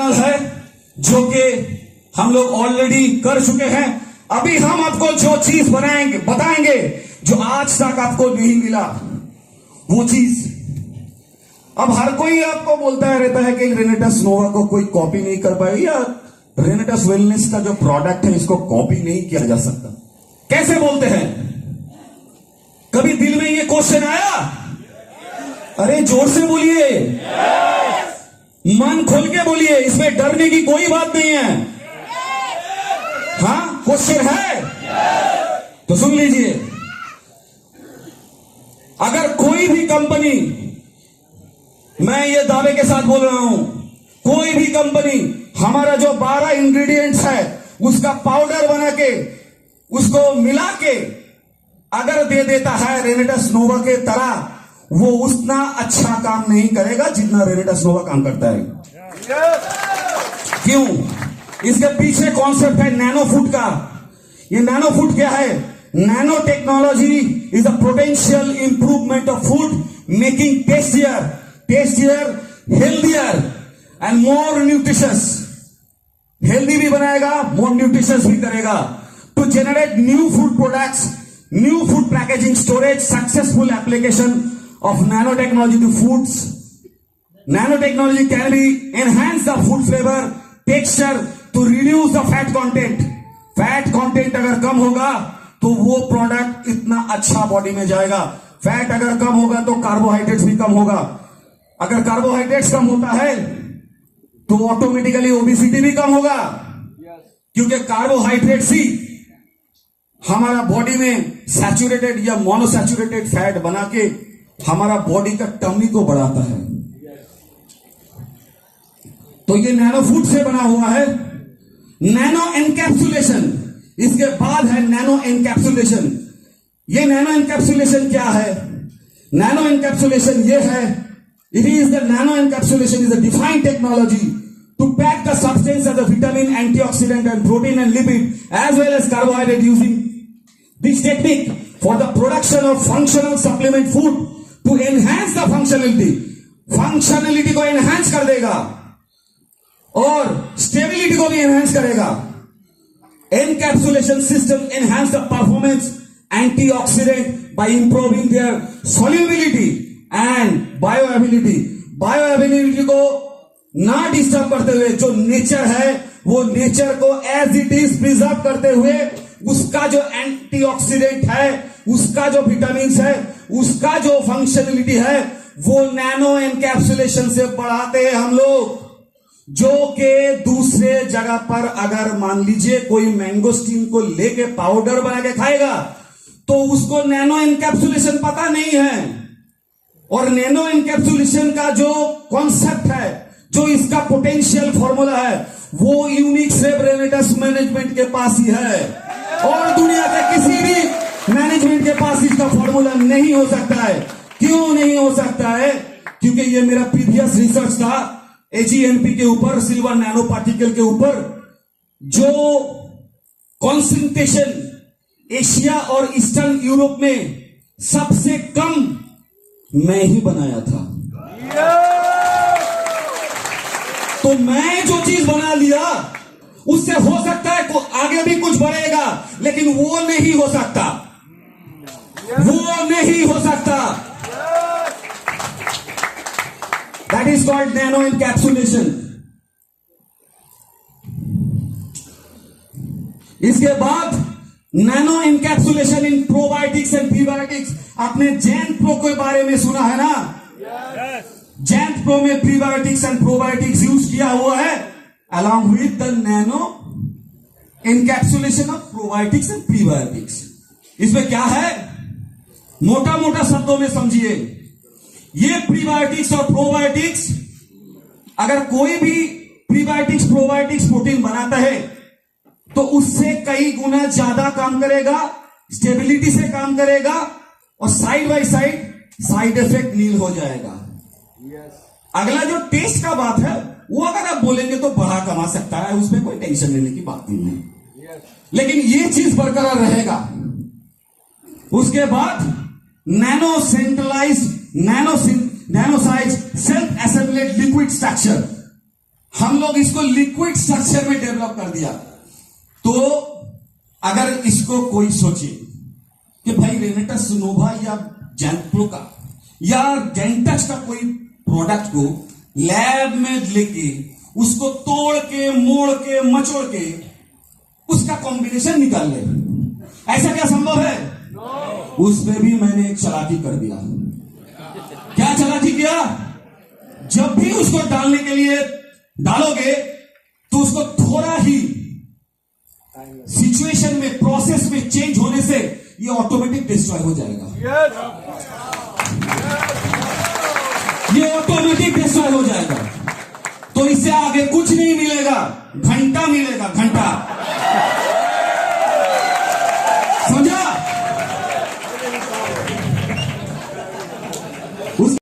इस्तेमाल है जो कि हम लोग ऑलरेडी कर चुके हैं। अभी हम आपको जो चीज बताएंगे जो आज तक आपको नहीं मिला, वो चीज। अब हर कोई आपको बोलता रहता है कि रेनेटस नोवा को कोई कॉपी नहीं कर पाए, या रेनेटस वेलनेस का जो प्रोडक्ट है इसको कॉपी नहीं किया जा सकता। कैसे बोलते हैं? कभी दिल में ये क्वेश्चन आया? अरे जोर से बोलिए, मन खोल के बोलिए, इसमें डरने की कोई बात नहीं है। हाँ, क्वेश्चन है तो सुन लीजिए। अगर कोई भी कंपनी, मैं ये दावे के साथ बोल रहा हूं, कोई भी कंपनी हमारा जो 12 इंग्रेडिएंट्स है उसका पाउडर बना के उसको मिला के अगर दे देता है रेनेटस नोवा के तरह, वो उतना अच्छा काम नहीं करेगा जितना रेनेटस नोवा काम करता है। क्यों? इसके पीछे कॉन्सेप्ट है नैनो फूड का। ये नैनो फूड क्या है? Nano technology is a potential improvement of food, making tastier, healthier and more nutritious. Healthy भी बनाएगा, मोर न्यूट्रिशियस भी करेगा। To generate new food products, new food packaging, storage, successful application of nanotechnology to foods. Nanotechnology can be enhance the food flavor, texture to reduce the fat content. Fat content अगर कम होगा तो वो product इतना अच्छा body में जाएगा। Fat अगर कम होगा तो कार्बोहाइड्रेट्स भी कम होगा। अगर कार्बोहाइड्रेट्स कम होता है तो ऑटोमेटिकली ओबेसिटी भी कम होगा, क्योंकि कार्बोहाइड्रेट्स ही हमारा बॉडी में सैचुरेटेड या मोनोसैचुरेटेड फैट बना के हमारा बॉडी का टमी को बढ़ाता है। तो ये नैनो फूड से बना हुआ है। नैनो एनकैप्सुलेशन, इसके बाद है नैनो एनकैप्सुलेशन। ये नैनो एनकैप्सुलेशन क्या है? नैनो एनकैप्सुलेशन ये है, it is the nano encapsulation is a defined technology to pack the substance as a vitamin, antioxidant and protein and lipid as well as carbohydrate using this technique for the production of functional supplement food to enhance the functionality को enhance कर देगा और stability को भी enhance करेगा। Encapsulation system enhance the performance antioxidant bye improving their solubility and bioavailability को ना disturb करते हुए, जो नेचर है वो नेचर को एज इट इज प्रिजर्व करते हुए, उसका जो एंटीऑक्सीडेंट है, उसका जो विटामिन है, उसका जो फंक्शनलिटी है, वो नैनो एनकैप्सुलेशन से बढ़ाते हैं हम लोग। जो कि दूसरे जगह पर अगर मान लीजिए कोई मैंगोस्टीन को लेके पाउडर बना के खाएगा तो उसको नैनो एनकैप्सुलेशन पता नहीं है। और नैनो एनकैप्सुलेशन का जो कॉन्सेप्ट है, जो इसका पोटेंशियल फॉर्मूला है, वो यूनिक सेब रेनेटस मैनेजमेंट के पास ही है और दुनिया के किसी भी मैनेजमेंट के पास इसका फॉर्मूला नहीं हो सकता है। क्यों नहीं हो सकता है? क्योंकि ये मेरा प्रीवियस रिसर्च था एजीएनपी के ऊपर, सिल्वर नैनो पार्टिकल के ऊपर, जो कॉन्सेंट्रेशन एशिया और ईस्टर्न यूरोप में सबसे कम मैं ही बनाया था। तो मैं जो चीज बना लिया उससे हो सकता है आगे भी कुछ बढ़ेगा, लेकिन वो नहीं हो सकता, वो नहीं हो सकता। That is called nano encapsulation. इसके बाद nano encapsulation in probiotics and prebiotics. आपने जैन प्रो के बारे में सुना है ना? जैन प्रो में प्रीबायोटिक्स एंड प्रोबायोटिक्स यूज किया हुआ है along with the nano encapsulation of probiotics and prebiotics। इसमें क्या है? मोटा मोटा शब्दों में समझिए, ये प्रीबायोटिक्स और प्रोबायोटिक्स, अगर कोई भी प्रीबायोटिक्स प्रोबायोटिक्स प्रोटीन बनाता है तो उससे कई गुना ज्यादा काम करेगा, स्टेबिलिटी से काम करेगा और साइड बाय साइड इफेक्ट नील हो जाएगा। अगला जो टेस्ट का बात है वो अगर आप बोलेंगे तो बड़ा कमा सकता है, उसमें कोई टेंशन लेने की बात नहीं है, लेकिन ये चीज बरकरार रहेगा। उसके बाद nano centralised nano size self assembled liquid structure. हम लोग इसको लिक्विड स्ट्रक्चर में डेवलप कर दिया। तो अगर इसको कोई सोचे कि भाई रेनेटस नोवा या जैनप्रो का या डेंटस का कोई प्रोडक्ट को लैब में लेके उसको तोड़ के मोड़ के मचोड़ के उसका कॉम्बिनेशन निकाल ले, ऐसा क्या संभव है? उसमें भी मैंने एक चालाकी कर दिया। क्या चालाकी किया? जब भी उसको डालने के लिए डालोगे तो उसको थोड़ा ही सिचुएशन में, प्रोसेस में चेंज होने से ये ऑटोमेटिक डिस्ट्रॉय हो जाएगा। ये ऑटोमेटिक डिस्ट्रॉय हो जाएगा। तो इससे आगे कुछ नहीं मिलेगा, घंटा मिलेगा, घंटा।